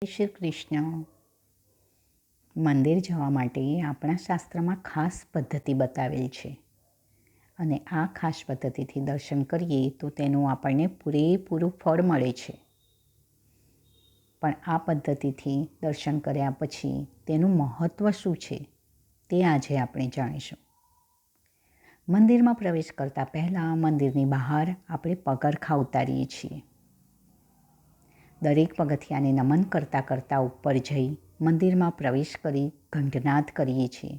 શ્રી કૃષ્ણ. મંદિર જવા માટે આપણા શાસ્ત્રમાં ખાસ પદ્ધતિ બતાવેલ છે અને આ ખાસ પદ્ધતિથી દર્શન કરીએ તો તેનું આપણને પૂરેપૂરું ફળ મળે છે. પણ આ પદ્ધતિથી દર્શન કર્યા પછી તેનું મહત્ત્વ શું છે તે આજે આપણે જાણીશું. મંદિરમાં પ્રવેશ કરતાં પહેલાં મંદિરની બહાર આપણે પગરખાં ઉતારીએ છીએ. દરેક પગથિયાને નમન કરતાં કરતાં ઉપર જઈ મંદિરમાં પ્રવેશ કરી ઘંટનાદ કરીએ છીએ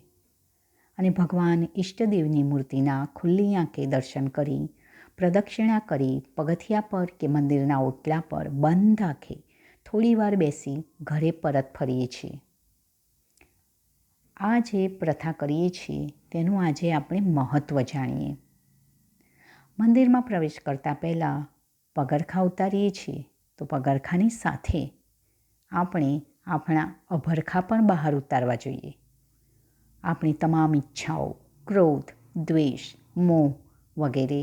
અને ભગવાન ઈષ્ટદેવની મૂર્તિના ખુલ્લી આંખે દર્શન કરી પ્રદક્ષિણા કરી પગથિયા પર કે મંદિરના ઓટલા પર બંધ આંખે થોડીવાર બેસી ઘરે પરત ફરીએ છીએ. આ જે પ્રથા કરીએ છીએ તેનું આજે આપણે મહત્ત્વ જાણીએ. મંદિરમાં પ્રવેશ કરતાં પહેલાં પગરખાં ઉતારીએ છીએ તો પગરખાંની સાથે આપણે આપણા અભરખાં પણ બહાર ઉતારવા જોઈએ. આપણી તમામ ઈચ્છાઓ, ક્રોધ, દ્વેષ, મોહ વગેરે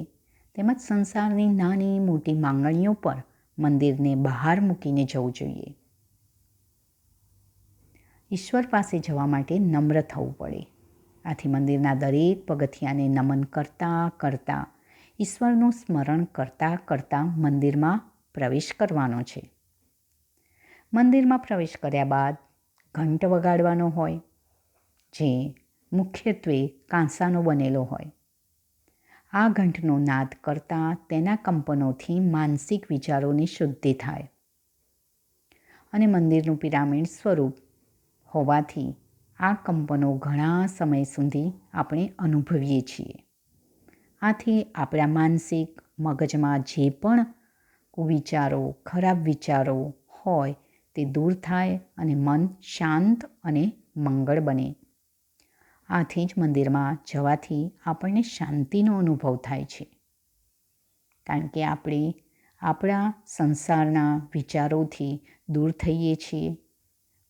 તેમજ સંસારની નાની મોટી માંગણીઓ પર મંદિરને બહાર મૂકીને જવું જોઈએ. ઈશ્વર પાસે જવા માટે નમ્ર થવું પડે. આથી મંદિરના દરેક પગથિયાને નમન કરતાં કરતાં ઈશ્વરનું સ્મરણ કરતાં કરતાં મંદિરમાં પ્રવેશ કરવાનો છે. મંદિરમાં પ્રવેશ કર્યા બાદ ઘંટ વગાડવાનો હોય, જે મુખ્યત્વે કાંસાનો બનેલો હોય. આ ઘંટનો નાદ કરતાં તેના કંપનોથી માનસિક વિચારોની શુદ્ધિ થાય અને મંદિરનું પિરામિડ સ્વરૂપ હોવાથી આ કંપનો ઘણા સમય સુધી આપણે અનુભવીએ છીએ. આથી આપણા માનસિક મગજમાં જે પણ કુવિચારો, ખરાબ વિચારો હોય તે દૂર થાય અને મન શાંત અને મંગળ બને. આથી જ મંદિરમાં જવાથી આપણને શાંતિનો અનુભવ થાય છે. કારણ કે આપણે આપણા સંસારના વિચારોથી દૂર થઈએ છીએ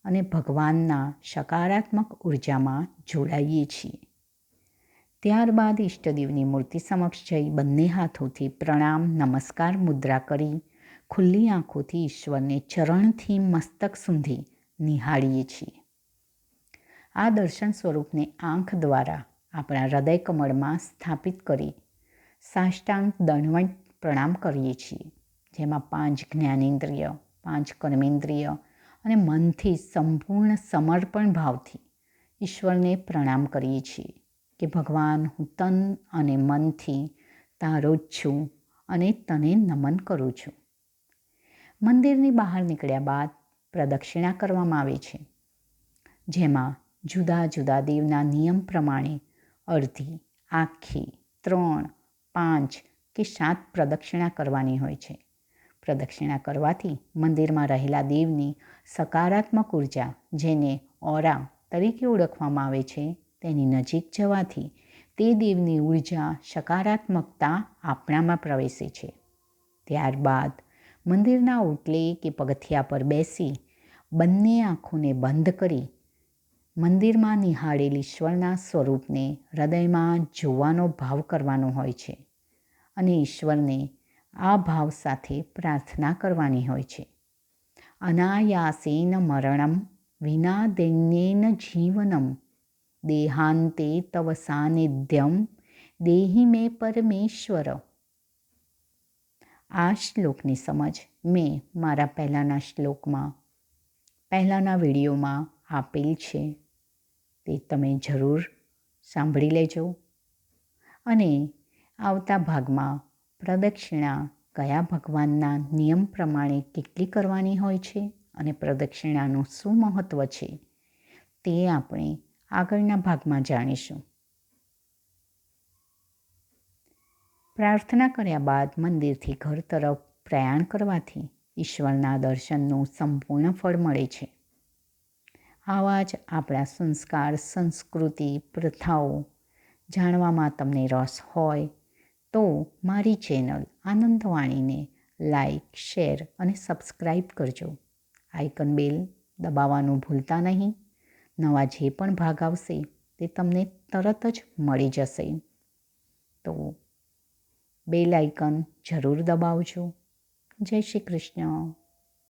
અને ભગવાનના સકારાત્મક ઉર્જામાં જોડાઈએ છીએ. ત્યારબાદ ઈષ્ટદેવની મૂર્તિ સમક્ષ જઈ બંને હાથોથી પ્રણામ નમસ્કાર મુદ્રા કરી ખુલ્લી આંખોથી ઈશ્વરને ચરણથી મસ્તક સુધી નિહાળીએ છીએ. આ દર્શન સ્વરૂપને આંખ દ્વારા આપણા હૃદય કમળમાં સ્થાપિત કરી સાષ્ટાંગ દંડવત પ્રણામ કરીએ છીએ. જેમાં 5 જ્ઞાનેન્દ્રિય, 5 કર્મેન્દ્રિય અને મનથી સંપૂર્ણ સમર્પણ ભાવથી ઈશ્વરને પ્રણામ કરીએ છીએ કે ભગવાન, હું તન અને મનથી તારો જ છું અને તને નમન કરું છું. મંદિરની બહાર નીકળ્યા બાદ પ્રદક્ષિણા કરવામાં આવે છે, જેમાં જુદા જુદા દેવના નિયમ પ્રમાણે અડધી, આખી, 3, 5 કે 7 પ્રદક્ષિણા કરવાની હોય છે. પ્રદક્ષિણા કરવાથી મંદિરમાં રહેલા દેવની સકારાત્મક ઉર્જા, જેને ઓરા તરીકે ઓળખવામાં આવે છે, તેની નજીક જવાથી તે દેવની ઉર્જા, સકારાત્મકતા આપણામાં પ્રવેશે છે. ત્યારબાદ મંદિરના ઓટલે કે પગથિયા પર બેસી બંને આંખોને બંધ કરી મંદિરમાં નિહાળેલ ઈશ્વરના સ્વરૂપને હૃદયમાં જોવાનો ભાવ કરવાનો હોય છે અને ઈશ્વરને આ ભાવ સાથે પ્રાર્થના કરવાની હોય છે. અનાયાસેન મરણમ વિના દૈન્યેન જીવનમ દેહાંતે તવ સાનિધ્યમ દેહી મે પરમેશ્વર. આ શ્લોકની સમજ મેં મારા પહેલાંના વિડીયોમાં આપેલ છે. તે તમે જરૂર સાંભળી લેજો અને આવતા ભાગમાં પ્રદક્ષિણા કયા ભગવાનના નિયમ પ્રમાણે કેટલી કરવાની હોય છે અને પ્રદક્ષિણાનું શું મહત્ત્વ છે તે આપણે આગળના ભાગમાં જાણીશું. પ્રાર્થના કર્યા બાદ મંદિરથી ઘર તરફ પ્રયાણ કરવાથી ઈશ્વરના દર્શનનું સંપૂર્ણ ફળ મળે છે. આવા જ આપણા સંસ્કાર, સંસ્કૃતિ, પ્રથાઓ જાણવામાં તમને રસ હોય તો મારી ચેનલ આનંદવાણીને લાઈક, શેર અને સબસ્ક્રાઈબ કરજો. આઇકન બેલ દબાવવાનું ભૂલતા નહીં. નવા જે પણ ભાગ આવશે તે તમને તરત જ મળી જશે. તો બેલ આઇકન જરૂર દબાવજો. જય શ્રી કૃષ્ણ.